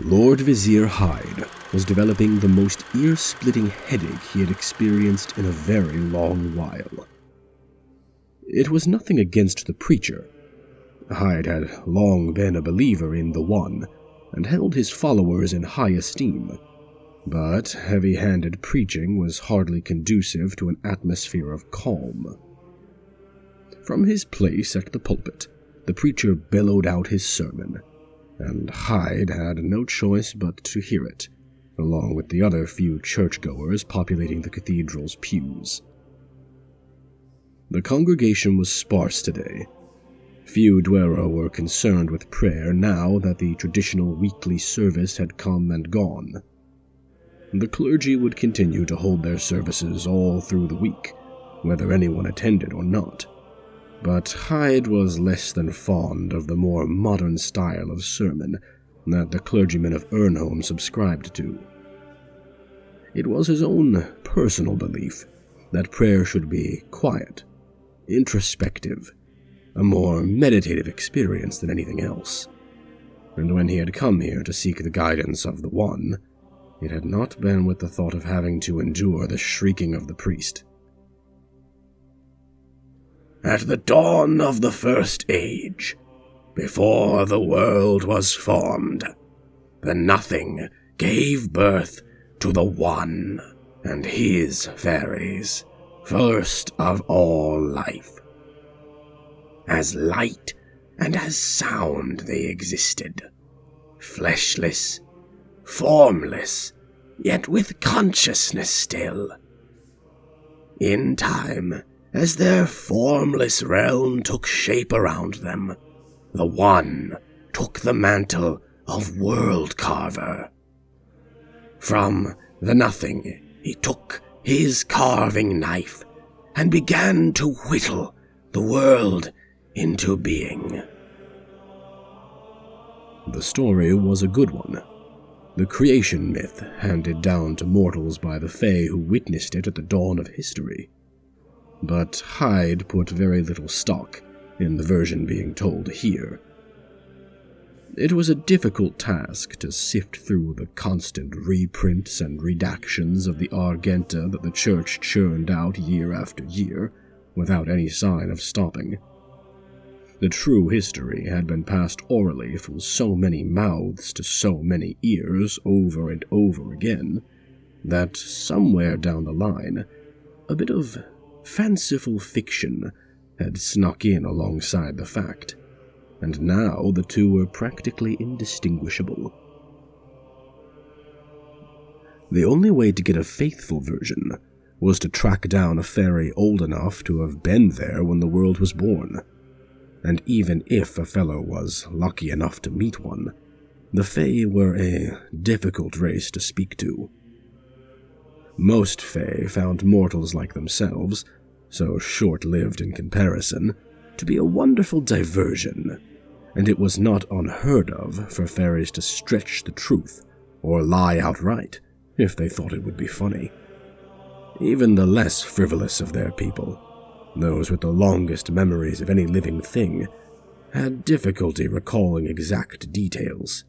Lord Vizier Hyde was developing the most ear-splitting headache he had experienced in a very long while. It was nothing against the preacher. Hyde had long been a believer in the One, and held his followers in high esteem, but heavy-handed preaching was hardly conducive to an atmosphere of calm. From his place at the pulpit, the preacher bellowed out his sermon, and Hyde had no choice but to hear it, along with the other few churchgoers populating the cathedral's pews. The congregation was sparse today. Few Dwero were concerned with prayer now that the traditional weekly service had come and gone. The clergy would continue to hold their services all through the week, whether anyone attended or not. But Hyde was less than fond of the more modern style of sermon that the clergymen of Ernholm subscribed to. It was his own personal belief that prayer should be quiet, introspective, a more meditative experience than anything else. And when he had come here to seek the guidance of the One, it had not been with the thought of having to endure the shrieking of the priest. At the dawn of the first age, before the world was formed, the Nothing gave birth to the One and his fairies, first of all life. As light and as sound they existed, fleshless, formless, yet with consciousness still. In time, as their formless realm took shape around them, the One took the mantle of World Carver. From the Nothing, he took his carving knife and began to whittle the world into being. The story was a good one. The creation myth handed down to mortals by the Fae who witnessed it at the dawn of history. But Hyde put very little stock in the version being told here. It was a difficult task to sift through the constant reprints and redactions of the Argenta that the Church churned out year after year, without any sign of stopping. The true history had been passed orally from so many mouths to so many ears over and over again, that somewhere down the line, a bit of fanciful fiction had snuck in alongside the fact, and now the two were practically indistinguishable. The only way to get a faithful version was to track down a fairy old enough to have been there when the world was born, and even if a fellow was lucky enough to meet one, the Fae were a difficult race to speak to. Most Fae found mortals like themselves, so short-lived in comparison, to be a wonderful diversion, and it was not unheard of for fairies to stretch the truth or lie outright if they thought it would be funny. Even the less frivolous of their people, those with the longest memories of any living thing, had difficulty recalling exact details.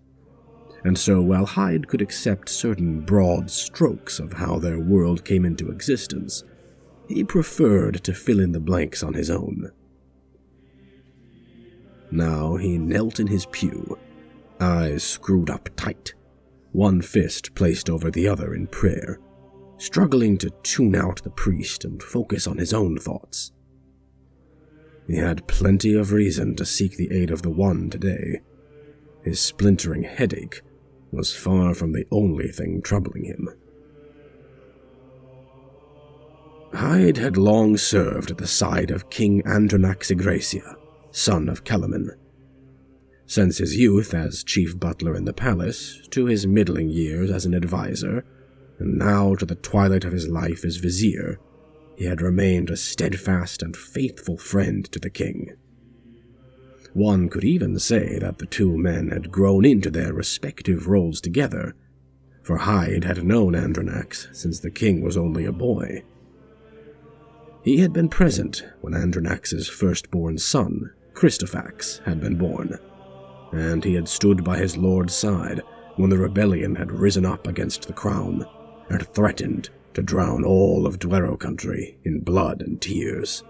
And so while Hyde could accept certain broad strokes of how their world came into existence, he preferred to fill in the blanks on his own. Now he knelt in his pew, eyes screwed up tight, one fist placed over the other in prayer, struggling to tune out the priest and focus on his own thoughts. He had plenty of reason to seek the aid of the One today. His splintering headache was far from the only thing troubling him. Hyde had long served at the side of King Andronax Igracia, son of Kelamin. Since his youth as chief butler in the palace, to his middling years as an advisor, and now to the twilight of his life as vizier, he had remained a steadfast and faithful friend to the king. One could even say that the two men had grown into their respective roles together, for Hyde had known Andronax since the king was only a boy. He had been present when Andronax's firstborn son, Christofax, had been born, and he had stood by his lord's side when the rebellion had risen up against the crown and threatened to drown all of Dwero country in blood and tears.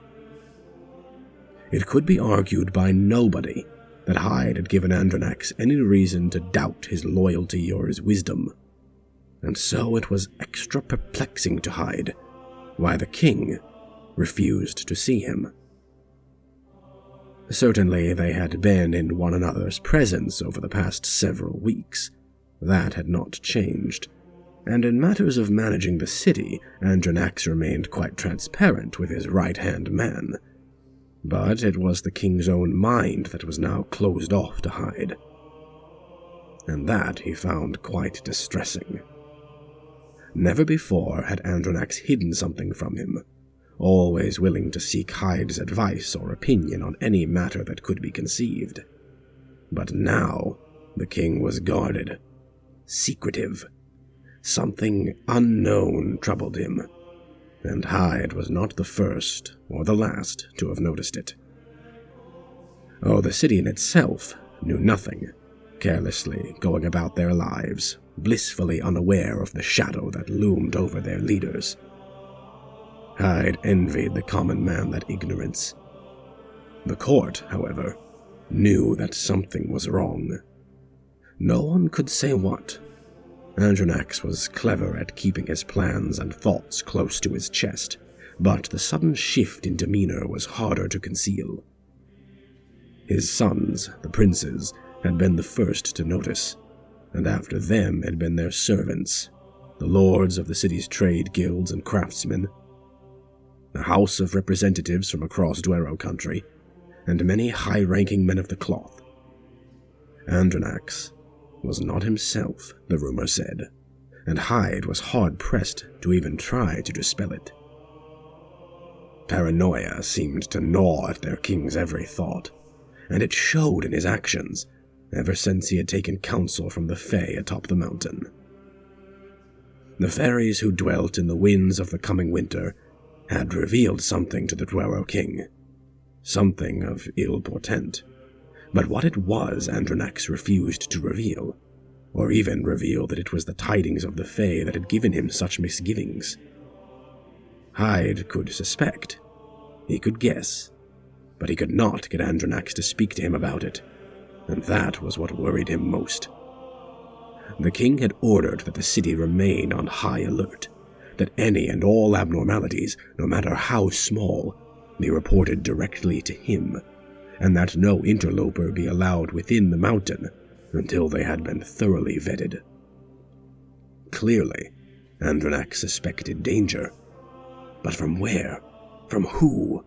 It could be argued by nobody that Hyde had given Andronax any reason to doubt his loyalty or his wisdom, and so it was extra perplexing to Hyde why the king refused to see him. Certainly they had been in one another's presence over the past several weeks. That had not changed, and in matters of managing the city, Andronax remained quite transparent with his right-hand man. But it was the king's own mind that was now closed off to Hyde, and that he found quite distressing. Never before had Andronax hidden something from him, always willing to seek Hyde's advice or opinion on any matter that could be conceived. But now the king was guarded, secretive. Something unknown troubled him, and Hyde was not the first or the last to have noticed it. Oh, the city in itself knew nothing, carelessly going about their lives, blissfully unaware of the shadow that loomed over their leaders. Hyde envied the common man that ignorance. The court, however, knew that something was wrong. No one could say what. Andronax was clever at keeping his plans and thoughts close to his chest, but the sudden shift in demeanor was harder to conceal. His sons, the princes, had been the first to notice, and after them had been their servants, the lords of the city's trade guilds and craftsmen, the House of Representatives from across Dwero country, and many high-ranking men of the cloth. Andronax was not himself, the rumor said, and Hyde was hard-pressed to even try to dispel it. Paranoia seemed to gnaw at their king's every thought, and it showed in his actions ever since he had taken counsel from the Fae atop the mountain. The fairies who dwelt in the winds of the coming winter had revealed something to the Dwero king, something of ill portent, but what it was Andronax refused to reveal, or even reveal that it was the tidings of the Fae that had given him such misgivings. Hyde could suspect, he could guess, but he could not get Andronax to speak to him about it, and that was what worried him most. The king had ordered that the city remain on high alert, that any and all abnormalities, no matter how small, be reported directly to him, and that no interloper be allowed within the mountain until they had been thoroughly vetted. Clearly, Andronax suspected danger, but from where, from who,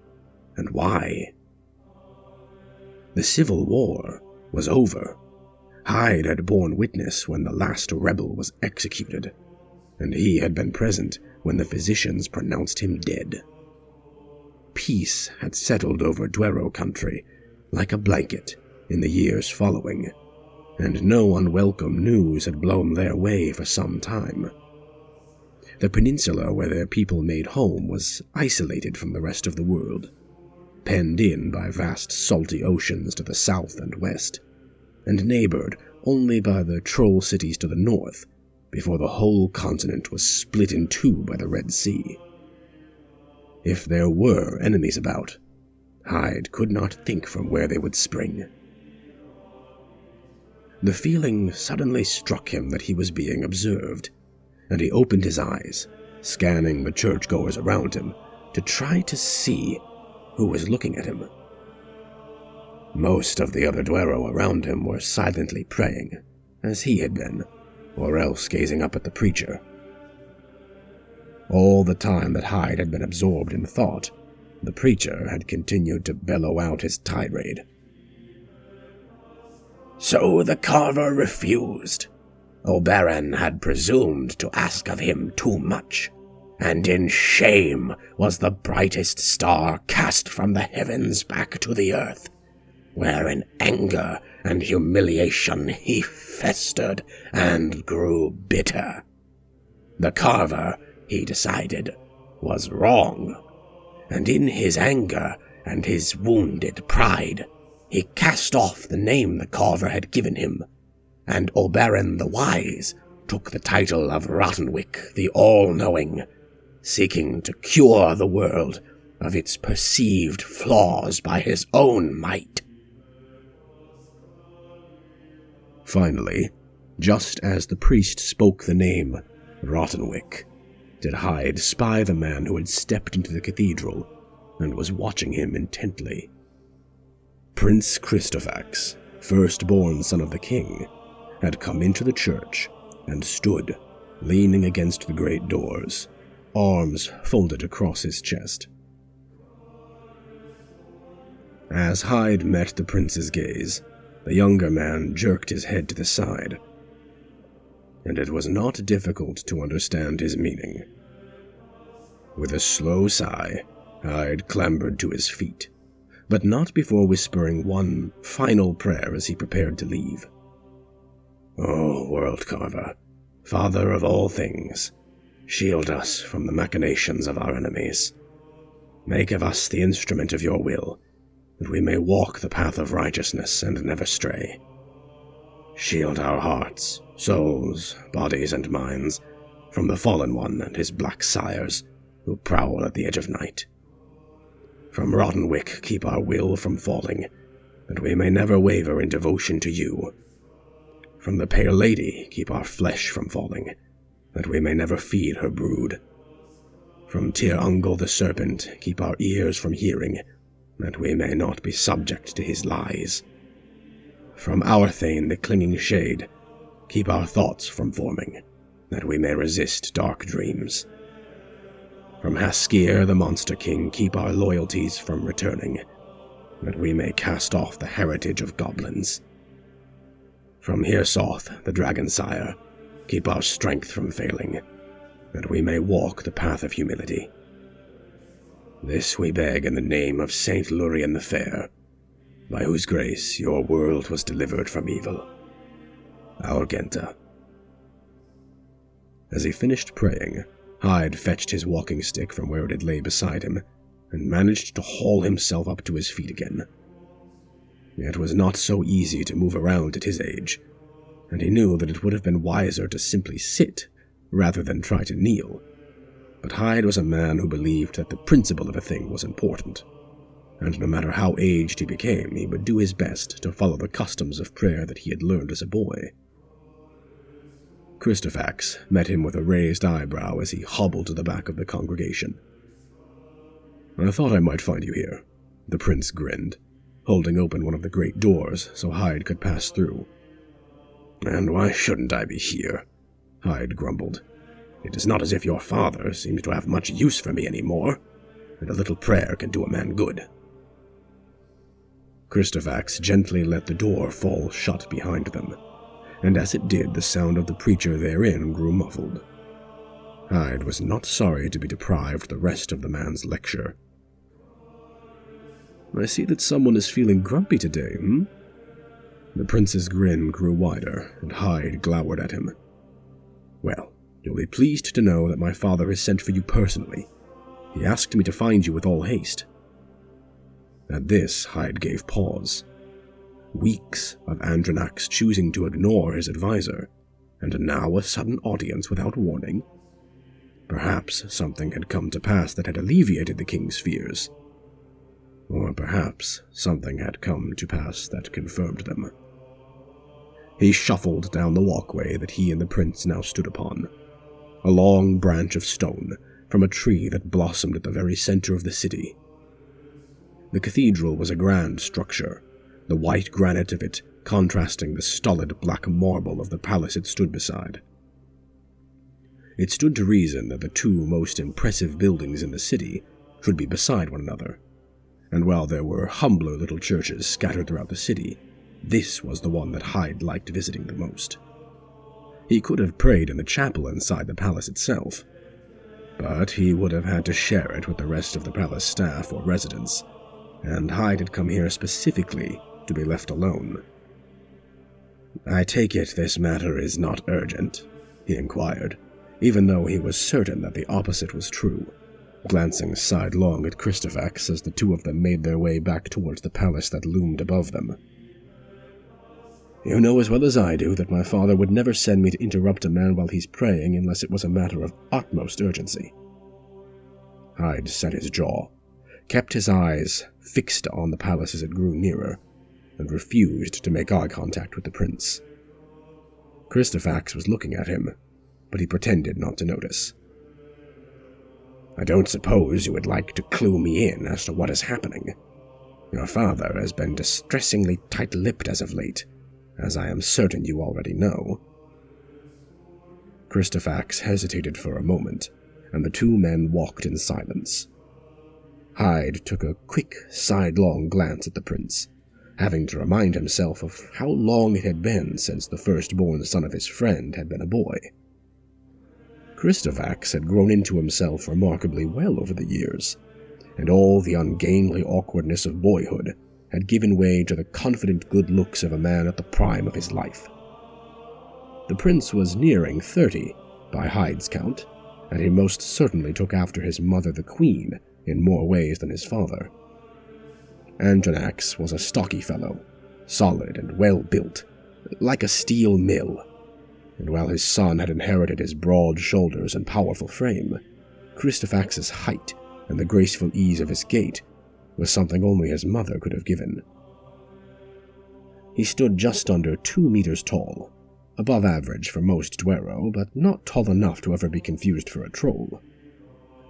and why? The Civil War was over. Hyde had borne witness when the last rebel was executed, and he had been present when the physicians pronounced him dead. Peace had settled over Dwero country like a blanket in the years following, and no unwelcome news had blown their way for some time. The peninsula where their people made home was isolated from the rest of the world, penned in by vast salty oceans to the south and west, and neighbored only by the troll cities to the north, before the whole continent was split in two by the Red Sea. If there were enemies about, Hyde could not think from where they would spring. The feeling suddenly struck him that he was being observed, and he opened his eyes, scanning the churchgoers around him, to try to see who was looking at him. Most of the other Dwero around him were silently praying, as he had been, or else gazing up at the preacher. All the time that Hyde had been absorbed in thought, the preacher had continued to bellow out his tirade. So the carver refused. Oberon had presumed to ask of him too much, and in shame was the brightest star cast from the heavens back to the earth, where in anger and humiliation he festered and grew bitter. The carver, he decided, was wrong, and in his anger and his wounded pride, he cast off the name the carver had given him, and Oberon the Wise took the title of Rottenwick the All-Knowing, seeking to cure the world of its perceived flaws by his own might. Finally, just as the priest spoke the name Rottenwick, did Hyde spy the man who had stepped into the cathedral and was watching him intently. Prince Christofax, firstborn son of the king, had come into the church and stood, leaning against the great doors, arms folded across his chest. As Hyde met the prince's gaze, the younger man jerked his head to the side, and it was not difficult to understand his meaning. With a slow sigh, Hyde clambered to his feet, but not before whispering one final prayer as he prepared to leave. "O World-Carver, Father of all things, shield us from the machinations of our enemies. Make of us the instrument of your will, that we may walk the path of righteousness and never stray. Shield our hearts, souls, bodies, and minds from the Fallen One and his black sires who prowl at the edge of night. From Rottenwick keep our will from falling, that we may never waver in devotion to you. From the Pale Lady keep our flesh from falling, that we may never feed her brood. From Tir Ungol the Serpent keep our ears from hearing, that we may not be subject to his lies. From Aurthane the Clinging Shade keep our thoughts from forming, that we may resist dark dreams. From Haskir the Monster King keep our loyalties from returning, that we may cast off the heritage of goblins. From Hirsoth the Dragon Sire keep our strength from failing, that we may walk the path of humility. This we beg in the name of Saint Lurien the Fair, by whose grace your world was delivered from evil. Aurgenta." As he finished praying, Hyde fetched his walking stick from where it had lay beside him, and managed to haul himself up to his feet again. It was not so easy to move around at his age, and he knew that it would have been wiser to simply sit rather than try to kneel. But Hyde was a man who believed that the principle of a thing was important, and no matter how aged he became, he would do his best to follow the customs of prayer that he had learned as a boy. Christofax met him with a raised eyebrow as he hobbled to the back of the congregation. "I thought I might find you here," the prince grinned, holding open one of the great doors so Hyde could pass through. "And why shouldn't I be here?" Hyde grumbled. "It is not as if your father seems to have much use for me anymore, and a little prayer can do a man good." Christofax gently let the door fall shut behind them, and as it did, the sound of the preacher therein grew muffled. Hyde was not sorry to be deprived the rest of the man's lecture. "I see that someone is feeling grumpy today, The prince's grin grew wider, and Hyde glowered at him. "Well, you'll be pleased to know that my father has sent for you personally. He asked me to find you with all haste." At this, Hyde gave pause. Weeks of Andronax choosing to ignore his advisor, and now a sudden audience without warning. Perhaps something had come to pass that had alleviated the king's fears. Or perhaps something had come to pass that confirmed them. He shuffled down the walkway that he and the prince now stood upon, a long branch of stone from a tree that blossomed at the very center of the city. The cathedral was a grand structure, the white granite of it contrasting the stolid black marble of the palace it stood beside. It stood to reason that the two most impressive buildings in the city should be beside one another, and while there were humbler little churches scattered throughout the city, this was the one that Hyde liked visiting the most. He could have prayed in the chapel inside the palace itself, but he would have had to share it with the rest of the palace staff or residents, and Hyde had come here specifically to be left alone. "I take it this matter is not urgent?" he inquired, even though he was certain that the opposite was true, glancing sidelong at Christofax as the two of them made their way back towards the palace that loomed above them. You know as well as I do that my father would never send me to interrupt a man while he's praying unless it was a matter of utmost urgency. Hyde set his jaw, kept his eyes fixed on the palace as it grew nearer, and refused to make eye contact with the prince. Christofax was looking at him, but he pretended not to notice. I don't suppose you would like to clue me in as to what is happening. Your father has been distressingly tight-lipped as of late, as I am certain you already know. Christofax hesitated for a moment, and the two men walked in silence. Hyde took a quick, sidelong glance at the prince, having to remind himself of how long it had been since the firstborn son of his friend had been a boy. Christofax had grown into himself remarkably well over the years, and all the ungainly awkwardness of boyhood had given way to the confident good looks of a man at the prime of his life. The prince was nearing 30, by Hyde's count, and he most certainly took after his mother the queen in more ways than his father. Andronax was a stocky fellow, solid and well-built, like a steel mill, and while his son had inherited his broad shoulders and powerful frame, Christofax's height and the graceful ease of his gait was something only his mother could have given. He stood just under 2 meters tall, above average for most Dwero, but not tall enough to ever be confused for a troll.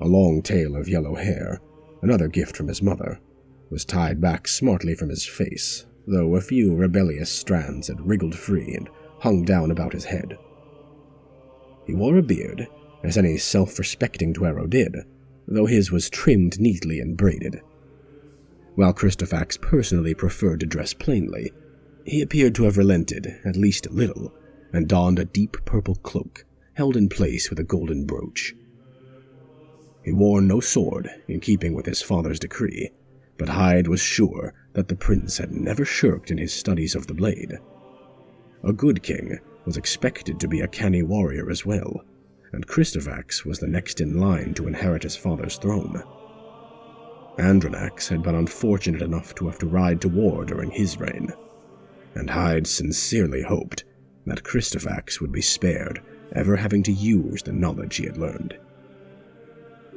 A long tail of yellow hair, another gift from his mother, was tied back smartly from his face, though a few rebellious strands had wriggled free and hung down about his head. He wore a beard, as any self-respecting Dwero did, though his was trimmed neatly and braided. While Christofax personally preferred to dress plainly, he appeared to have relented, at least a little, and donned a deep purple cloak, held in place with a golden brooch. He wore no sword, in keeping with his father's decree, but Hyde was sure that the prince had never shirked in his studies of the blade. A good king was expected to be a canny warrior as well, and Christofax was the next in line to inherit his father's throne. Andronax had been unfortunate enough to have to ride to war during his reign, and Hyde sincerely hoped that Christofax would be spared ever having to use the knowledge he had learned.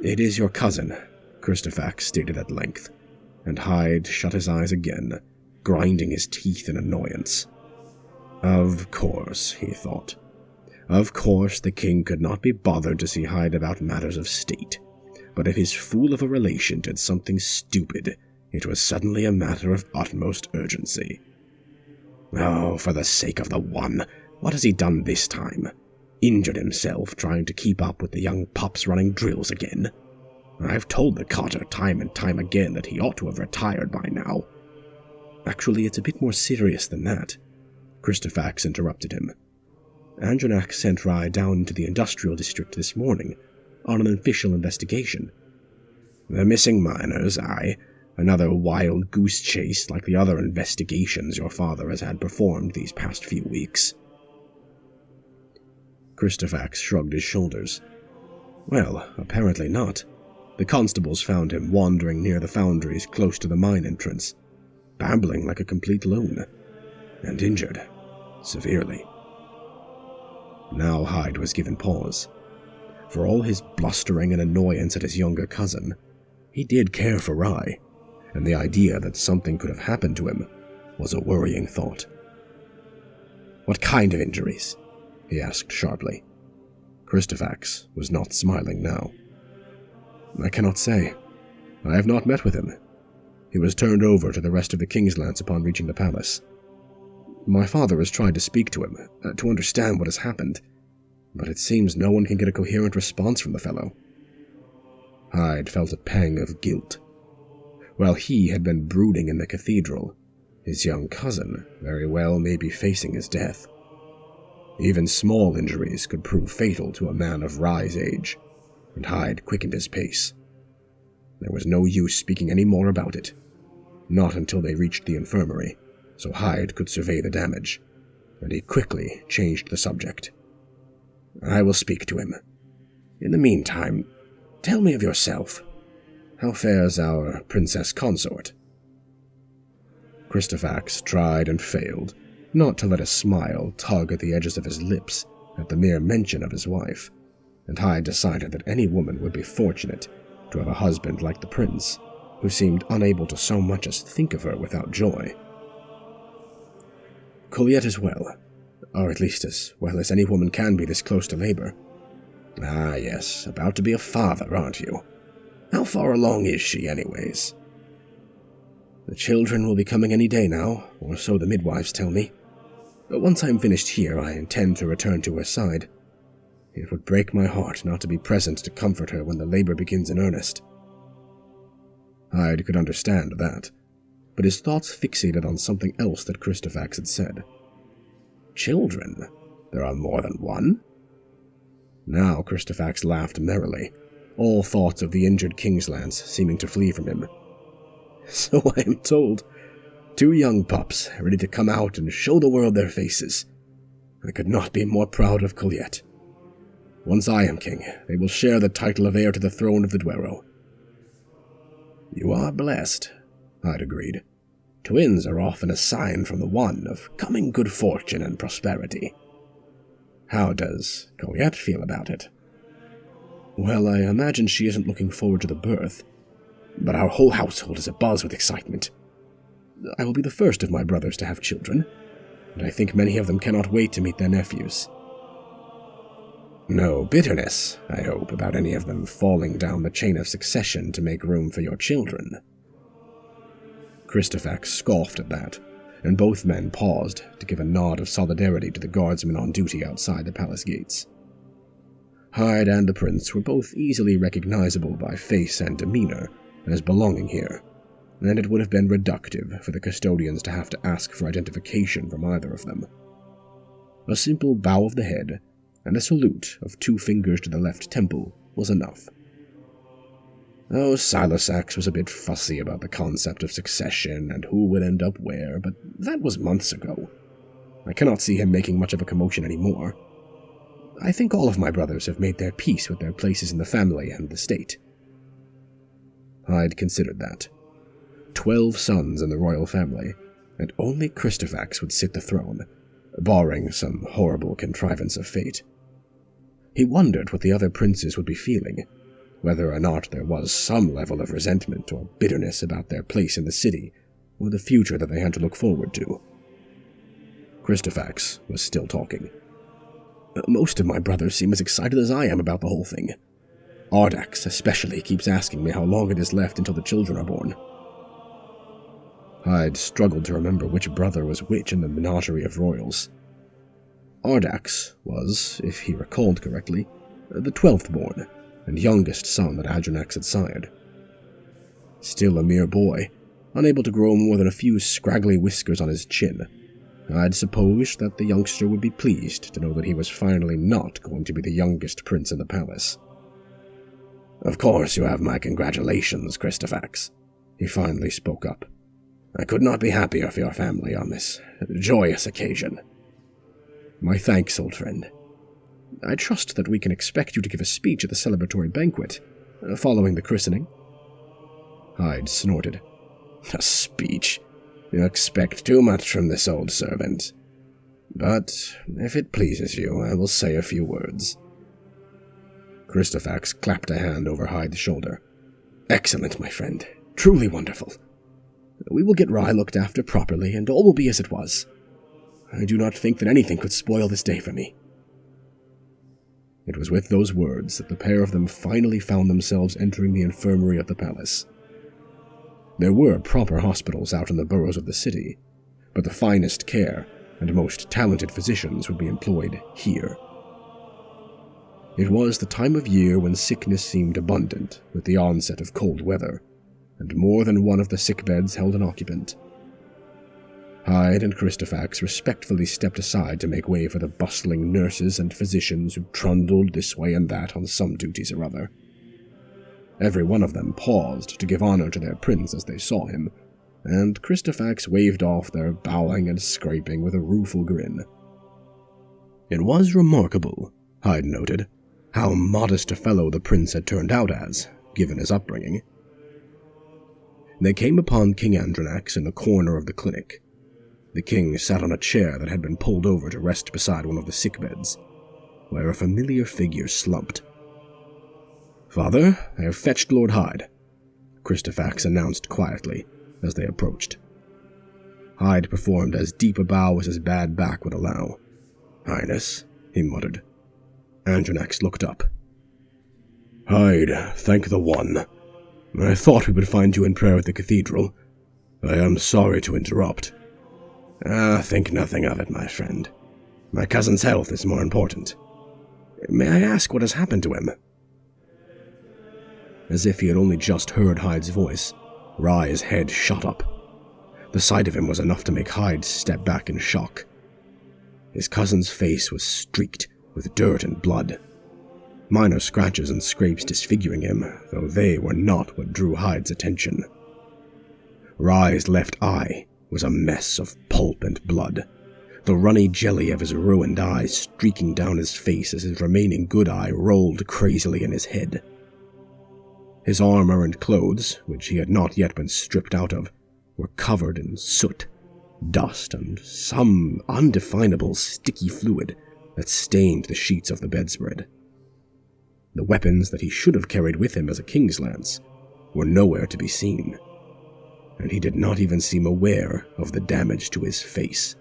"It is your cousin," Christofax stated at length, and Hyde shut his eyes again, grinding his teeth in annoyance. Of course, he thought. Of course the king could not be bothered to see Hyde about matters of state, but if his fool of a relation did something stupid, it was suddenly a matter of utmost urgency. Oh, for the sake of the one, what has he done this time? Injured himself trying to keep up with the young pups running drills again? I've told the Carter time and time again that he ought to have retired by now. Actually, it's a bit more serious than that, Christofax interrupted him. Andronax sent Rye down into the industrial district this morning on an official investigation. The missing miners, aye. Another wild goose chase like the other investigations your father has had performed these past few weeks. Christofax shrugged his shoulders. Well, apparently not. The constables found him wandering near the foundries close to the mine entrance, babbling like a complete loon, and injured, severely. Now Hyde was given pause. For all his blustering and annoyance at his younger cousin, he did care for Rye, and the idea that something could have happened to him was a worrying thought. "What kind of injuries?" he asked sharply. Christofax was not smiling now. "I cannot say. I have not met with him. He was turned over to the rest of the Kingslands upon reaching the palace. My father has tried to speak to him, to understand what has happened, but it seems no one can get a coherent response from the fellow." Hyde felt a pang of guilt. While he had been brooding in the cathedral, his young cousin very well may be facing his death. Even small injuries could prove fatal to a man of Rye's age, and Hyde quickened his pace. There was no use speaking any more about it, not until they reached the infirmary, so Hyde could survey the damage, and he quickly changed the subject. "I will speak to him. In the meantime, tell me of yourself. How fares our princess consort?" Christofax tried and failed, not to let a smile tug at the edges of his lips at the mere mention of his wife, and Hyde decided that any woman would be fortunate to have a husband like the prince, who seemed unable to so much as think of her without joy. Colette is well, or at least as well as any woman can be this close to labor. Ah, yes, about to be a father, aren't you? How far along is she, anyways? The children will be coming any day now, or so the midwives tell me. But once I'm finished here, I intend to return to her side. It would break my heart not to be present to comfort her when the labor begins in earnest. Hyde could understand that, but his thoughts fixated on something else that Christofax had said. Children? There are more than one? Now Christofax laughed merrily, all thoughts of the injured Kingslance seeming to flee from him. So I am told. 2 young pups, ready to come out and show the world their faces. I could not be more proud of Colette. Once I am king, they will share the title of heir to the throne of the Duero. You are blessed, Hyde agreed. Twins are often a sign from the one of coming good fortune and prosperity. How does Colette feel about it? Well, I imagine she isn't looking forward to the birth, but our whole household is abuzz with excitement. I will be the first of my brothers to have children, and I think many of them cannot wait to meet their nephews. No bitterness, I hope, about any of them falling down the chain of succession to make room for your children. Christofax scoffed at that, and both men paused to give a nod of solidarity to the guardsmen on duty outside the palace gates. Hyde and the prince were both easily recognizable by face and demeanor as belonging here, and it would have been reductive for the custodians to have to ask for identification from either of them. A simple bow of the head and a salute of 2 fingers to the left temple was enough. Oh, Silosax was a bit fussy about the concept of succession and who would end up where, but that was months ago. I cannot see him making much of a commotion anymore. I think all of my brothers have made their peace with their places in the family and the state. Hyde considered that. 12 sons in the royal family, and only Christofax would sit the throne, barring some horrible contrivance of fate. He wondered what the other princes would be feeling, whether or not there was some level of resentment or bitterness about their place in the city, or the future that they had to look forward to. Christofax was still talking. Most of my brothers seem as excited as I am about the whole thing. Ardax especially keeps asking me how long it is left until the children are born. Hyde struggled to remember which brother was which in the menagerie of royals. Ardax was, if he recalled correctly, the 12th born and youngest son that Adronax had sired. Still a mere boy, unable to grow more than a few scraggly whiskers on his chin, I'd supposed that the youngster would be pleased to know that he was finally not going to be the youngest prince in the palace. Of course you have my congratulations, Christofax, he finally spoke up. I could not be happier for your family on this joyous occasion. My thanks, old friend. I trust that we can expect you to give a speech at the celebratory banquet, following the christening. Hyde snorted. A speech? You expect too much from this old servant. But if it pleases you, I will say a few words. Christofax clapped a hand over Hyde's shoulder. Excellent, my friend. Truly wonderful. We will get Rye looked after properly, and all will be as it was. I do not think that anything could spoil this day for me. It was with those words that the pair of them finally found themselves entering the infirmary of the palace. There were proper hospitals out in the boroughs of the city, but the finest care and most talented physicians would be employed here. It was the time of year when sickness seemed abundant with the onset of cold weather, and more than one of the sick beds held an occupant. Hyde and Christofax respectfully stepped aside to make way for the bustling nurses and physicians who trundled this way and that on some duties or other. Every one of them paused to give honor to their prince as they saw him, and Christofax waved off their bowing and scraping with a rueful grin. It was remarkable, Hyde noted, how modest a fellow the prince had turned out as, given his upbringing. They came upon King Andronax in the corner of the clinic. The king sat on a chair that had been pulled over to rest beside one of the sick beds, where a familiar figure slumped. "Father, I have fetched Lord Hyde," Christofax announced quietly as they approached. Hyde performed as deep a bow as his bad back would allow. "Highness," he muttered. Andronax looked up. "Hyde, thank the One. I thought we would find you in prayer at the cathedral. I am sorry to interrupt." Think nothing of it, my friend. My cousin's health is more important. May I ask what has happened to him?" As if he had only just heard Hyde's voice, Rye's head shot up. The sight of him was enough to make Hyde step back in shock. His cousin's face was streaked with dirt and blood, minor scratches and scrapes disfiguring him, though they were not what drew Hyde's attention. Rye's left eye was a mess of pulp and blood, the runny jelly of his ruined eye streaking down his face as his remaining good eye rolled crazily in his head. His armor and clothes, which he had not yet been stripped out of, were covered in soot, dust, and some undefinable sticky fluid that stained the sheets of the bedspread. The weapons that he should have carried with him as a king's lance were nowhere to be seen, and he did not even seem aware of the damage to his face.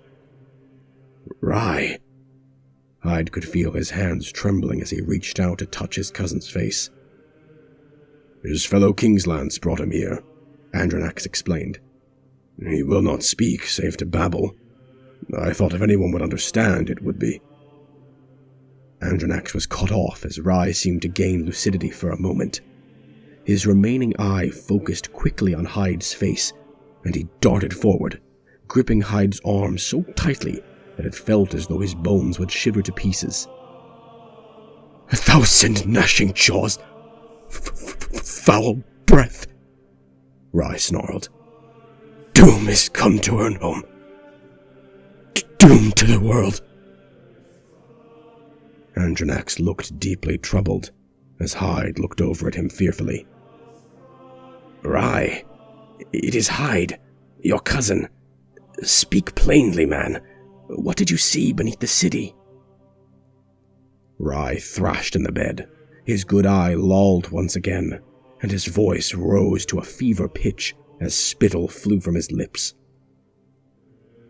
"Rye!" Hyde could feel his hands trembling as he reached out to touch his cousin's face. "His fellow king's lance brought him here," Andronax explained. "He will not speak, save to babble. I thought if anyone would understand, it would be." Andronax was cut off as Rye seemed to gain lucidity for a moment. His remaining eye focused quickly on Hyde's face, and he darted forward, gripping Hyde's arm so tightly that it felt as though his bones would shiver to pieces. "1,000 gnashing jaws! Foul breath!" Rye snarled. "Doom is come to her home. Doom to the world." Andronax looked deeply troubled as Hyde looked over at him fearfully. "Rye, it is Hyde, your cousin. Speak plainly, man. What did you see beneath the city?" Rye thrashed in the bed. His good eye lolled once again, and his voice rose to a fever pitch as spittle flew from his lips.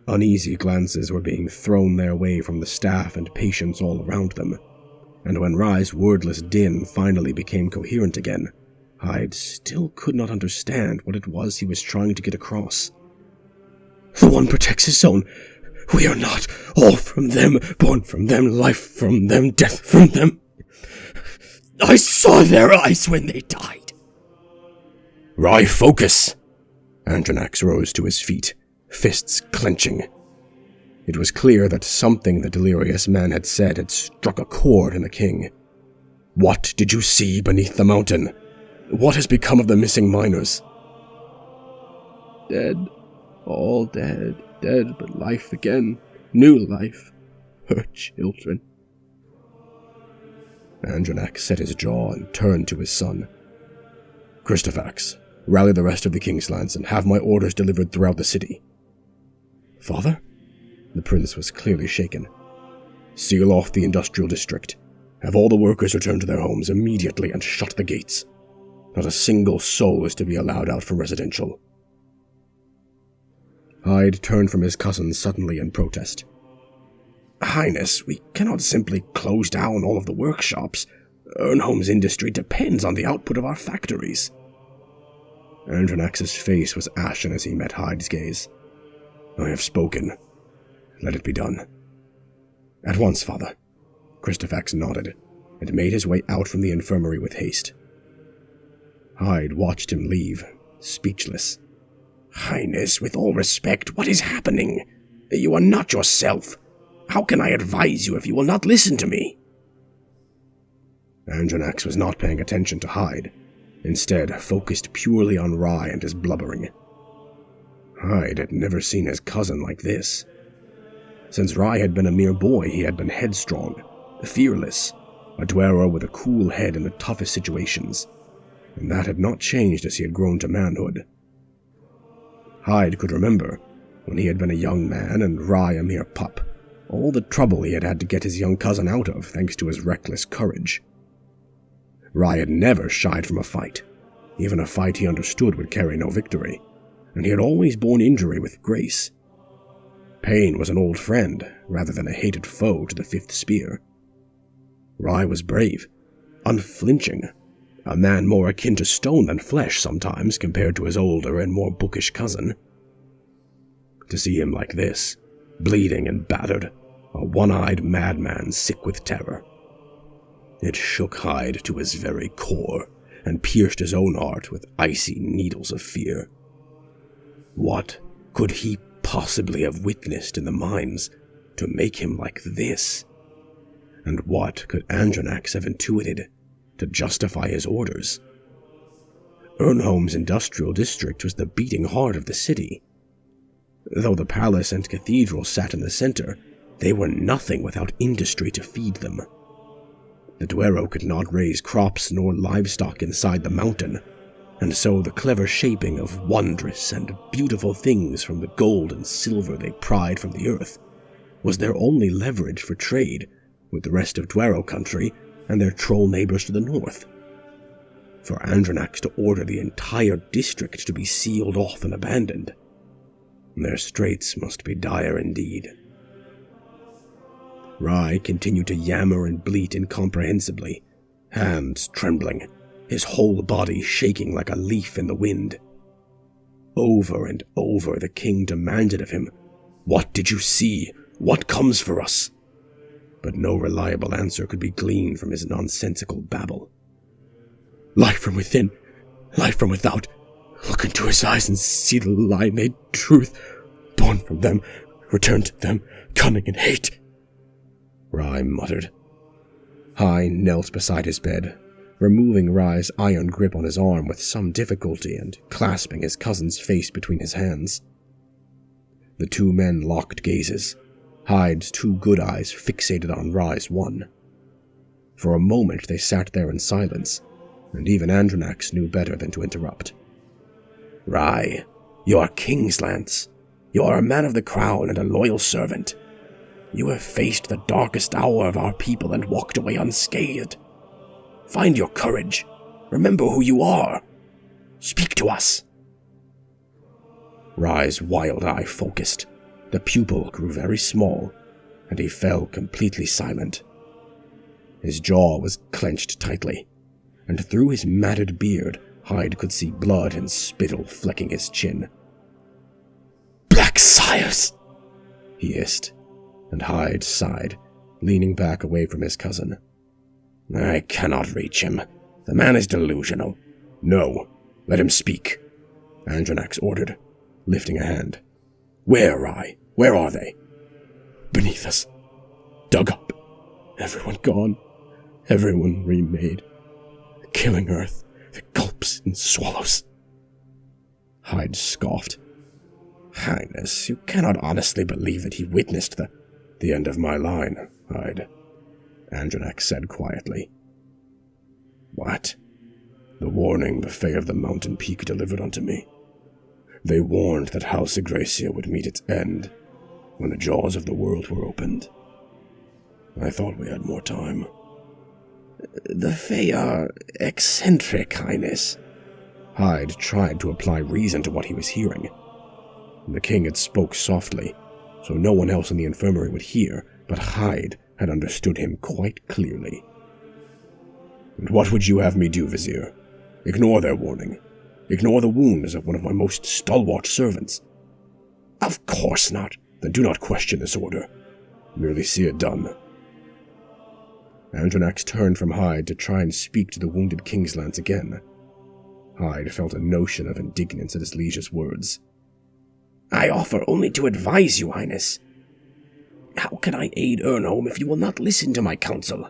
Uneasy glances were being thrown their way from the staff and patients all around them, and when Rye's wordless din finally became coherent again, Hyde still could not understand what it was he was trying to get across. "The One protects his own. We are not. All from them, born from them, life from them, death from them. I saw their eyes when they died." "Rye, focus!" Andronax rose to his feet, fists clenching. It was clear that something the delirious man had said had struck a chord in the king. "What did you see beneath the mountain? What has become of the missing miners?" "Dead. All dead. Dead, but life again. New life. Her children." Andronax set his jaw and turned to his son. "Christofax, rally the rest of the King's Lance and have my orders delivered throughout the city." "Father?" The prince was clearly shaken. "Seal off the industrial district. Have all the workers return to their homes immediately and shut the gates. Not a single soul is to be allowed out from residential." Hyde turned from his cousin suddenly in protest. "Highness, we cannot simply close down all of the workshops. Ernholm's industry depends on the output of our factories." Andronax's face was ashen as he met Hyde's gaze. "I have spoken. Let it be done." "At once, father." Christofax nodded, and made his way out from the infirmary with haste. Hyde watched him leave, speechless. "Highness, with all respect, what is happening? You are not yourself. How can I advise you if you will not listen to me?" Andronax was not paying attention to Hyde, instead focused purely on Rye and his blubbering. Hyde had never seen his cousin like this. Since Rye had been a mere boy, he had been headstrong, fearless, a dweller with a cool head in the toughest situations, and that had not changed as he had grown to manhood. Hyde could remember, when he had been a young man and Rai a mere pup. All the trouble he had had to get his young cousin out of, thanks to his reckless courage. Rai had never shied from a fight, even a fight he understood would carry no victory, and he had always borne injury with grace. Pain was an old friend, rather than a hated foe to the fifth spear. Rai was brave, unflinching, a man more akin to stone than flesh sometimes compared to his older and more bookish cousin. To see him like this, bleeding and battered, a one-eyed madman sick with terror, it shook Hyde to his very core and pierced his own heart with icy needles of fear. What could he possibly have witnessed in the mines to make him like this? And what could Andronax have intuited to justify his orders? Ernholm's industrial district was the beating heart of the city. Though the palace and cathedral sat in the center, they were nothing without industry to feed them. The Duero could not raise crops nor livestock inside the mountain, and so the clever shaping of wondrous and beautiful things from the gold and silver they pried from the earth was their only leverage for trade with the rest of Duero country and their troll neighbors to the north. For Andronax to order the entire district to be sealed off and abandoned, their straits must be dire indeed. Rai continued to yammer and bleat incomprehensibly, hands trembling, his whole body shaking like a leaf in the wind. Over and over the king demanded of him, "What did you see? What comes for us?" But no reliable answer could be gleaned from his nonsensical babble. "Life from within, life from without. Look into his eyes and see the lie made truth. Born from them, returned to them, cunning and hate," Rai muttered. Hai knelt beside his bed, removing Rai's iron grip on his arm with some difficulty and clasping his cousin's face between his hands. The two men locked gazes, Hyde's two good eyes fixated on Rai's one. For a moment they sat there in silence, and even Andronax knew better than to interrupt. "Rai, you are King's Lance. You are a man of the crown and a loyal servant. You have faced the darkest hour of our people and walked away unscathed. Find your courage. Remember who you are. Speak to us." Rai's wild eye focused. The pupil grew very small, and he fell completely silent. His jaw was clenched tightly, and through his matted beard, Hyde could see blood and spittle flecking his chin. "Black sires!" he hissed, and Hyde sighed, leaning back away from his cousin. "I cannot reach him. The man is delusional." "No, let him speak," Andronax ordered, lifting a hand. "Where, Rai? Where are they?" "Beneath us. Dug up. Everyone gone. Everyone remade. The killing earth that gulps and swallows." Hyde scoffed. "Highness, you cannot honestly believe that he witnessed the end of my line, Hyde," Andronax said quietly. "What?" "The warning the Fae of the Mountain Peak delivered unto me. They warned that House Igracia would meet its end when the jaws of the world were opened. I thought we had more time." "The Fae are eccentric, Highness." Hyde tried to apply reason to what he was hearing. The king had spoke softly, so no one else in the infirmary would hear, but Hyde had understood him quite clearly. "And what would you have me do, Vizier? Ignore their warning? Ignore the wounds of one of my most stalwart servants?" "Of course not." "Then do not question this order. Merely see it done." Andronax turned from Hyde to try and speak to the wounded Kingslance again. Hyde felt a notion of indignance at his liege's words. "I offer only to advise you, Highness. How can I aid Ernholm if you will not listen to my counsel?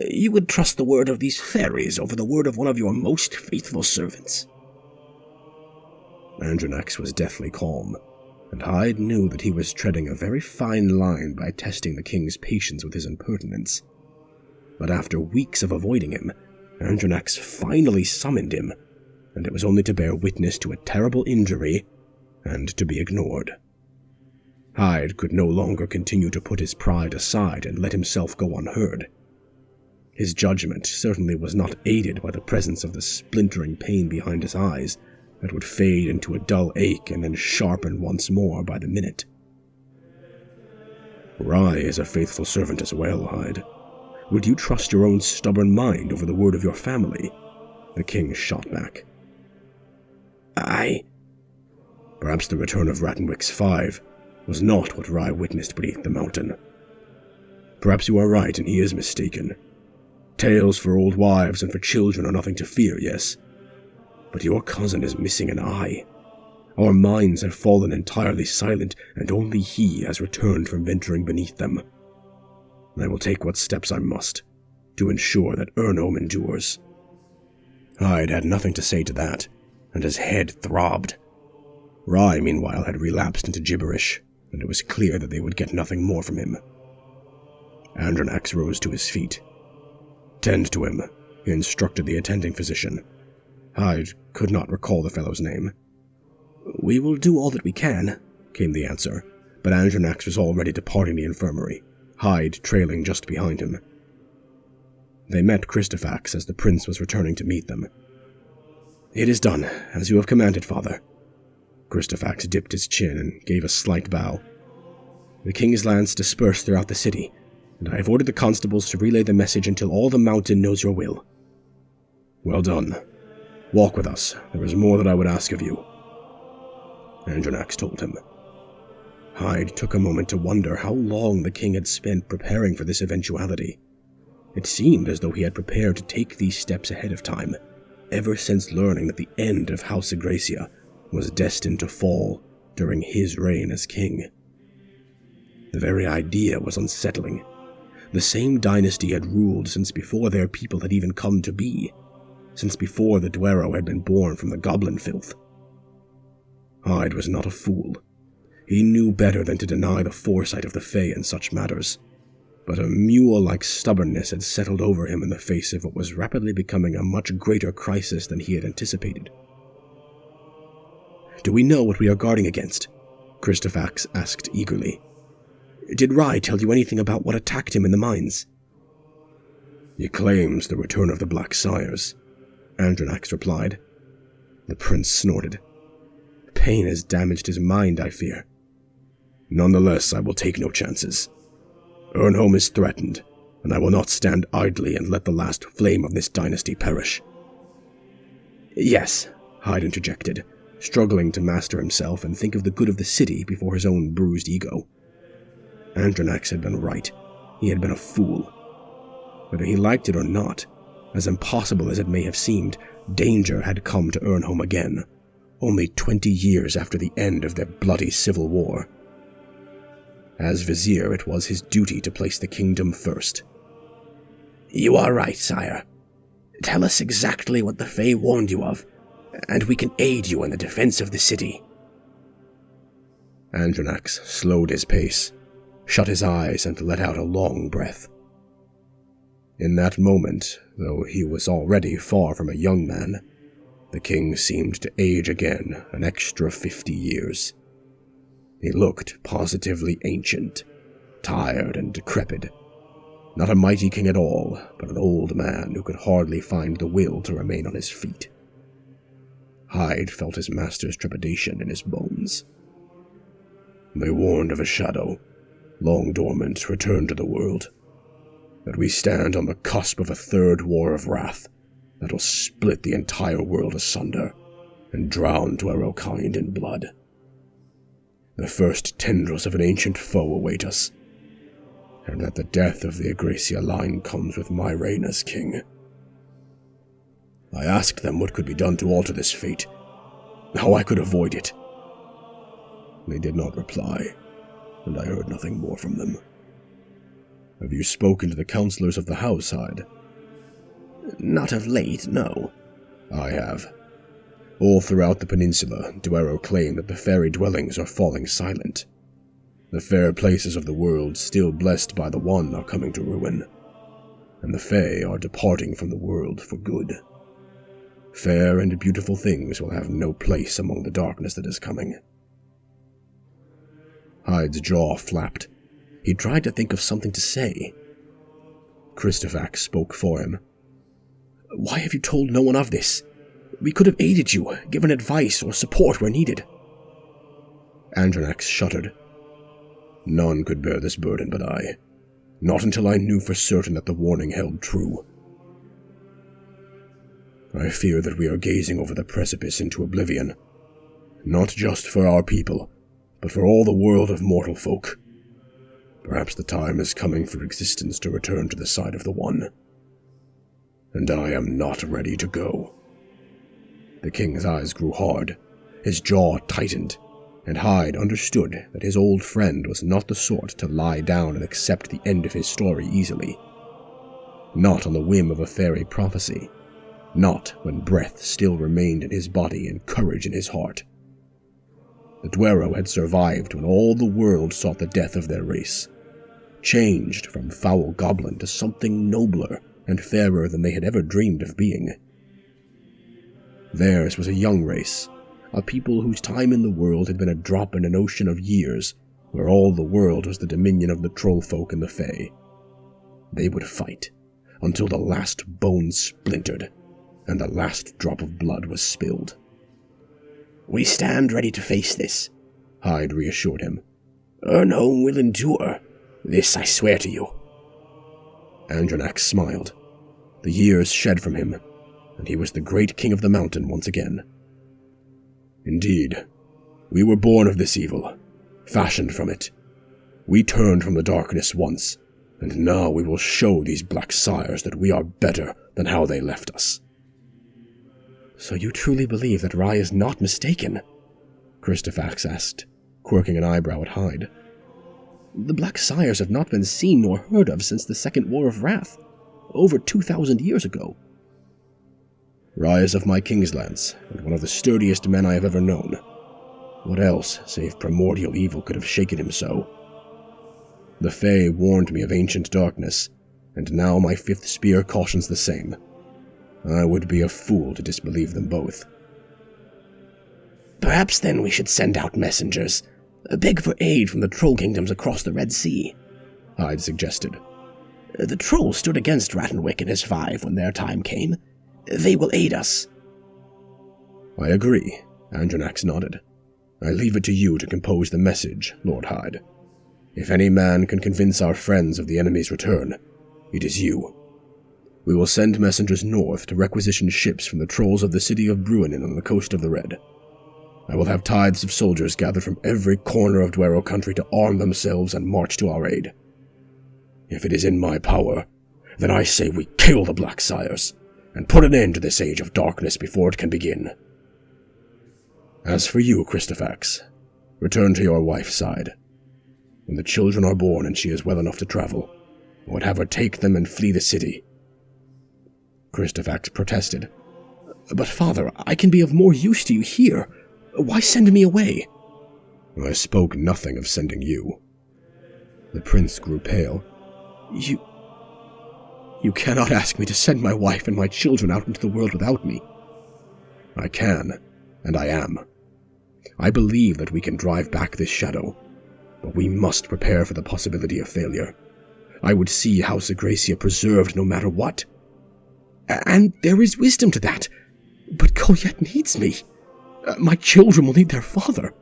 You would trust the word of these fairies over the word of one of your most faithful servants." Andronax was deathly calm, and Hyde knew that he was treading a very fine line by testing the king's patience with his impertinence. But after weeks of avoiding him, Andronax finally summoned him, and it was only to bear witness to a terrible injury and to be ignored. Hyde could no longer continue to put his pride aside and let himself go unheard. His judgment certainly was not aided by the presence of the splintering pain behind his eyes that would fade into a dull ache and then sharpen once more by the minute. Rye is a faithful servant as well, Hyde. Would you trust your own stubborn mind over the word of your family? The king shot back. Perhaps the return of Rattenwick's 5 was not what Rye witnessed beneath the mountain. Perhaps you are right and he is mistaken. Tales for old wives and for children are nothing to fear, yes. But your cousin is missing an eye. Our minds have fallen entirely silent, and only he has returned from venturing beneath them. I will take what steps I must to ensure that Ernholm endures. Hyde had nothing to say to that, and his head throbbed. Rye, meanwhile, had relapsed into gibberish, and it was clear that they would get nothing more from him. Andronax rose to his feet. "Tend to him," he instructed the attending physician. Hyde could not recall the fellow's name. "We will do all that we can," came the answer, but Andronax was already departing the infirmary, Hyde trailing just behind him. They met Christofax as the prince was returning to meet them. "It is done, as you have commanded, father." Christofax dipped his chin and gave a slight bow. "The king's lance dispersed throughout the city, and I have ordered the constables to relay the message until all the mountain knows your will." "Well done. Walk with us. There is more that I would ask of you," Andronax told him. Hyde took a moment to wonder how long the king had spent preparing for this eventuality. It seemed as though he had prepared to take these steps ahead of time, ever since learning that the end of House Agracia was destined to fall during his reign as king. The very idea was unsettling. The same dynasty had ruled since before their people had even come to be, since before the Duero had been born from the goblin filth. Hyde was not a fool. He knew better than to deny the foresight of the Fae in such matters, but a mule-like stubbornness had settled over him in the face of what was rapidly becoming a much greater crisis than he had anticipated. "Do we know what we are guarding against?" Christofax asked eagerly. "Did Rye tell you anything about what attacked him in the mines?" "He claims the return of the Black Sires," Andronax replied. The prince snorted. "Pain has damaged his mind, I fear." "Nonetheless, I will take no chances. Ernholm is threatened, and I will not stand idly and let the last flame of this dynasty perish." "Yes," Hyde interjected, struggling to master himself and think of the good of the city before his own bruised ego. Andronax had been right. He had been a fool. Whether he liked it or not, as impossible as it may have seemed, danger had come to Ernholm again, only 20 years after the end of their bloody civil war. As vizier, it was his duty to place the kingdom first. "You are right, sire. Tell us exactly what the Fae warned you of, and we can aid you in the defense of the city." Andronax slowed his pace, shut his eyes, and let out a long breath. In that moment, though he was already far from a young man, the king seemed to age again an extra 50 years. He looked positively ancient, tired and decrepit. Not a mighty king at all, but an old man who could hardly find the will to remain on his feet. Hyde felt his master's trepidation in his bones. "They warned of a shadow, long dormant, returned to the world. That we stand on the cusp of a third war of wrath that will split the entire world asunder and drown Duero kind in blood. The first tendrils of an ancient foe await us, and that the death of the Agracia line comes with my reign as king." I asked them what could be done to alter this fate, how I could avoid it. They did not reply, and I heard nothing more from them. Have you spoken to the counselors of the house, Hyde? Not of late, no. I have. All throughout the peninsula, Duero claim that the fairy dwellings are falling silent. The fair places of the world, still blessed by the One, are coming to ruin, and the Fae are departing from the world for good. Fair and beautiful things will have no place among the darkness that is coming. Hyde's jaw flapped. He tried to think of something to say. Christofax spoke for him. "Why have you told no one of this? We could have aided you, given advice or support where needed." Andronax shuddered. "None could bear this burden but I. Not until I knew for certain that the warning held true. I fear that we are gazing over the precipice into oblivion. Not just for our people, but for all the world of mortal folk. Perhaps the time is coming for existence to return to the side of the One. And I am not ready to go." The king's eyes grew hard. His jaw tightened, and Hyde understood that his old friend was not the sort to lie down and accept the end of his story easily. Not on the whim of a fairy prophecy. Not when breath still remained in his body and courage in his heart. The Dwero had survived when all the world sought the death of their race, changed from foul goblin to something nobler and fairer than they had ever dreamed of being. Theirs was a young race, a people whose time in the world had been a drop in an ocean of years, where all the world was the dominion of the trollfolk and the fae. They would fight, until the last bone splintered, and the last drop of blood was spilled. "We stand ready to face this," Hyde reassured him. "Urnholm will endure. This I swear to you." Andronax smiled. The years shed from him, and he was the great king of the mountain once again. "Indeed, we were born of this evil, fashioned from it. We turned from the darkness once, and now we will show these black sires that we are better than how they left us." "So you truly believe that Rai is not mistaken?" Christofax asked, quirking an eyebrow at Hyde. "The Black Sires have not been seen nor heard of since the Second War of Wrath, over 2,000 years ago." "Rai is of my Kingslands, and one of the sturdiest men I have ever known. What else, save primordial evil, could have shaken him so? The Fae warned me of ancient darkness, and now my fifth spear cautions the same. I would be a fool to disbelieve them both." "Perhaps then we should send out messengers, beg for aid from the troll kingdoms across the Red Sea," Hyde suggested. "The trolls stood against Rattenwick and his five when their time came. They will aid us." "I agree," Andronax nodded. "I leave it to you to compose the message, Lord Hyde. If any man can convince our friends of the enemy's return, it is you. We will send messengers north to requisition ships from the trolls of the city of Bruinen on the coast of the Red. I will have tithes of soldiers gathered from every corner of Dwero country to arm themselves and march to our aid. If it is in my power, then I say we kill the Black Sires, and put an end to this age of darkness before it can begin. As for you, Christofax, return to your wife's side. When the children are born and she is well enough to travel, I would have her take them and flee the city." Christofax protested. "But father, I can be of more use to you here. Why send me away?" "I spoke nothing of sending you." The prince grew pale. You cannot ask me to send my wife and my children out into the world without me." "I can, and I am. I believe that we can drive back this shadow, but we must prepare for the possibility of failure. I would see House Agracia preserved no matter what. And there is wisdom to that. But Colette needs me. My children will need their father.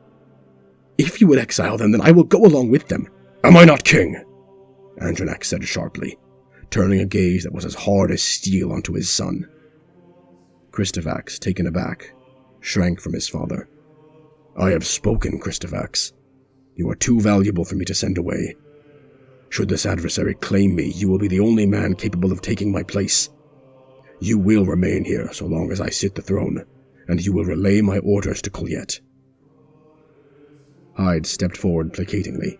If you would exile them, then I will go along with them." "Am I not king?" Andronax said sharply, turning a gaze that was as hard as steel onto his son. Christofax, taken aback, shrank from his father. "I have spoken, Christofax. You are too valuable for me to send away. Should this adversary claim me, you will be the only man capable of taking my place. You will remain here so long as I sit the throne, and you will relay my orders to Colette." Hyde stepped forward placatingly.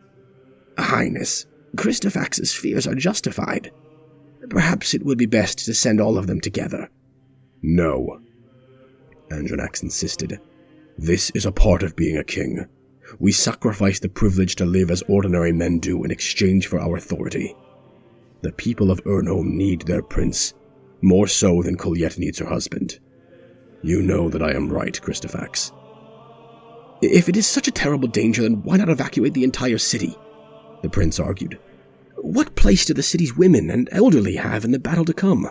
"Highness, Christofax's fears are justified. Perhaps it would be best to send all of them together." "No," Andronax insisted. "This is a part of being a king. We sacrifice the privilege to live as ordinary men do in exchange for our authority. The people of Urnholm need their prince, more so than Colette needs her husband. You know that I am right, Christofax." If it is such a terrible danger, then why not evacuate the entire city? The prince argued. What place do the city's women and elderly have in the battle to come?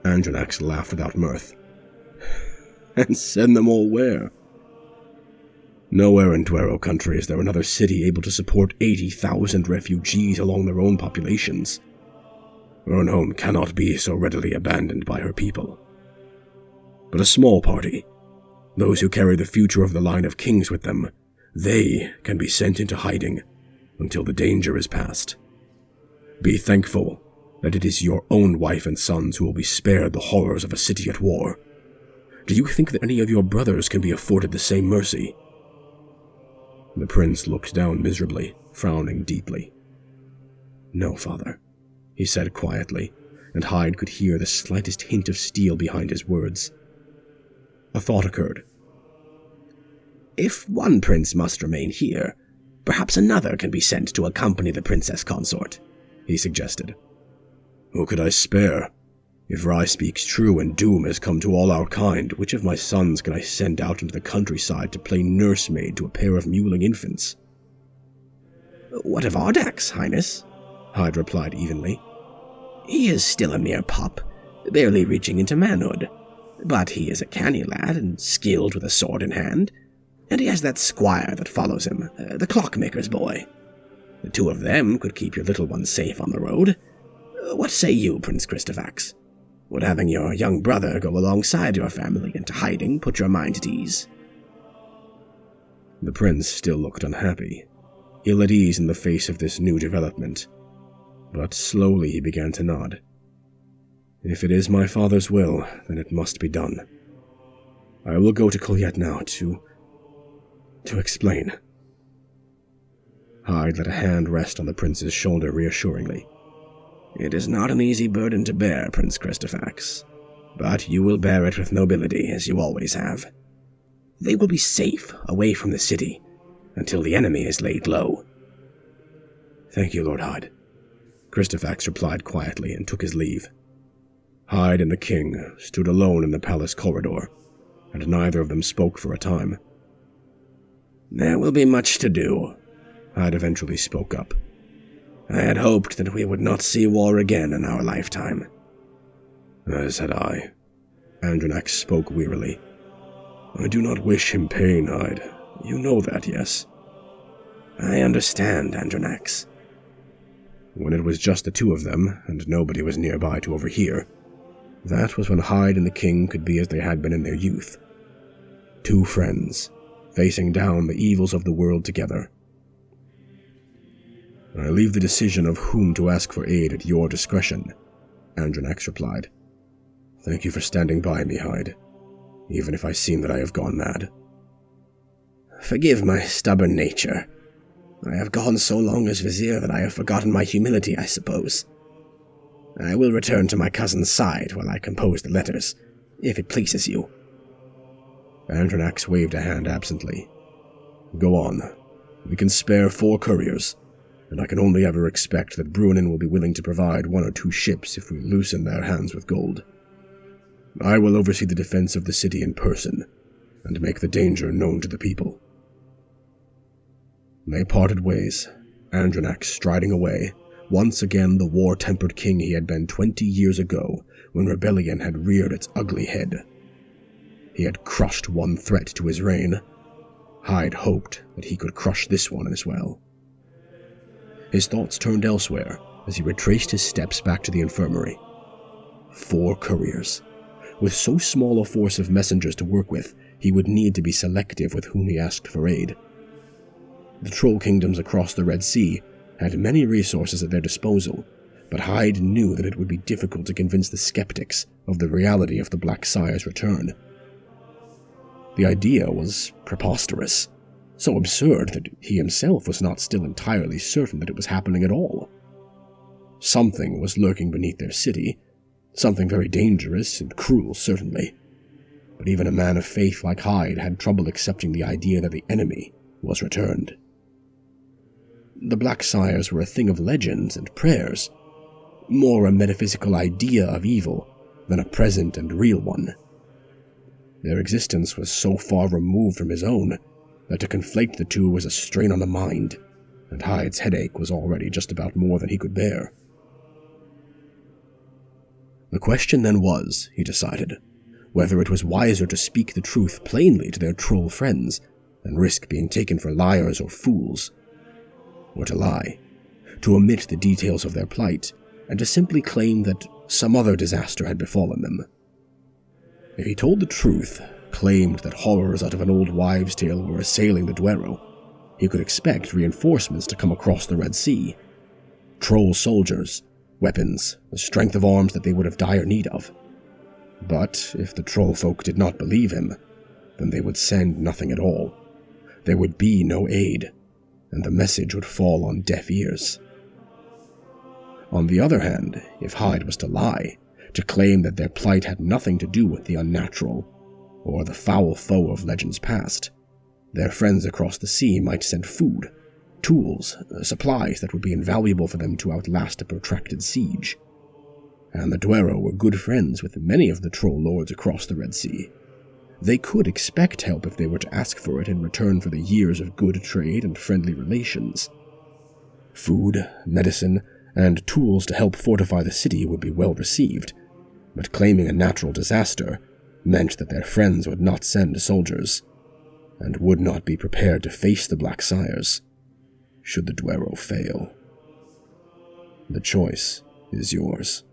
Andronax laughed without mirth. And send them all where? Nowhere in Dwero country is there another city able to support 80,000 refugees along their own populations. Urnholm cannot be so readily abandoned by her people. But a small party, those who carry the future of the line of kings with them, they can be sent into hiding until the danger is past. Be thankful that it is your own wife and sons who will be spared the horrors of a city at war. Do you think that any of your brothers can be afforded the same mercy? The prince looked down miserably, frowning deeply. No, father, he said quietly, and Hyde could hear the slightest hint of steel behind his words. A thought occurred. If one prince must remain here, perhaps another can be sent to accompany the princess consort, he suggested. Who could I spare? If Rye speaks true and doom has come to all our kind, which of my sons can I send out into the countryside to play nursemaid to a pair of mewling infants? What of Ardax, Highness? Hyde replied evenly. He is still a mere pup, barely reaching into manhood, but he is a canny lad and skilled with a sword in hand, and he has that squire that follows him, the clockmaker's boy. The two of them could keep your little one safe on the road. What say you, Prince Christofax? Would having your young brother go alongside your family into hiding put your mind at ease? The prince still looked unhappy, ill at ease in the face of this new development, but slowly he began to nod. If it is my father's will, then it must be done. I will go to Kolyat now to explain. Hyde let a hand rest on the prince's shoulder reassuringly. It is not an easy burden to bear, Prince Christofax, but you will bear it with nobility, as you always have. They will be safe away from the city until the enemy is laid low. Thank you, Lord Hyde. Christofax replied quietly and took his leave. Hyde and the king stood alone in the palace corridor, and neither of them spoke for a time. There will be much to do, Hyde eventually spoke up. I had hoped that we would not see war again in our lifetime. As had I. Andronax spoke wearily. I do not wish him pain, Hyde. You know that, yes? I understand, Andronax. When it was just the two of them, and nobody was nearby to overhear, that was when Hyde and the king could be as they had been in their youth. Two friends, facing down the evils of the world together. I leave the decision of whom to ask for aid at your discretion, Andronax replied. Thank you for standing by me, Hyde, even if I seem that I have gone mad. Forgive my stubborn nature. I have gone so long as vizier that I have forgotten my humility, I suppose. I will return to my cousin's side while I compose the letters, if it pleases you. Andronax waved a hand absently. Go on. We can spare 4 couriers, and I can only ever expect that Bruinen will be willing to provide 1 or 2 ships if we loosen their hands with gold. I will oversee the defense of the city in person, and make the danger known to the people. They parted ways, Andronax striding away, once again the war-tempered king he had been 20 years ago when rebellion had reared its ugly head. He had crushed one threat to his reign. Hyde hoped that he could crush this one as well. His thoughts turned elsewhere as he retraced his steps back to the infirmary. 4 couriers. With so small a force of messengers to work with, he would need to be selective with whom he asked for aid. The troll kingdoms across the Red Sea had many resources at their disposal, but Hyde knew that it would be difficult to convince the skeptics of the reality of the Black Sire's return. The idea was preposterous, so absurd that he himself was not still entirely certain that it was happening at all. Something was lurking beneath their city, something very dangerous and cruel, certainly. But even a man of faith like Hyde had trouble accepting the idea that the enemy was returned. The Black Sires were a thing of legends and prayers, more a metaphysical idea of evil than a present and real one. Their existence was so far removed from his own that to conflate the two was a strain on the mind, and Hyde's headache was already just about more than he could bear. The question then was, he decided, whether it was wiser to speak the truth plainly to their troll friends and risk being taken for liars or fools, or to lie, to omit the details of their plight, and to simply claim that some other disaster had befallen them. If he told the truth, claimed that horrors out of an old wives' tale were assailing the Duero, he could expect reinforcements to come across the Red Sea. Troll soldiers, weapons, the strength of arms that they would have dire need of. But if the troll folk did not believe him, then they would send nothing at all. There would be no aid, and the message would fall on deaf ears. On the other hand, if Hyde was to lie, to claim that their plight had nothing to do with the unnatural, or the foul foe of legends past, their friends across the sea might send food, tools, supplies that would be invaluable for them to outlast a protracted siege. And the Duero were good friends with many of the troll lords across the Red Sea. They could expect help if they were to ask for it in return for the years of good trade and friendly relations. Food, medicine, and tools to help fortify the city would be well received, but claiming a natural disaster meant that their friends would not send soldiers, and would not be prepared to face the Black Sires, should the Duero fail. The choice is yours.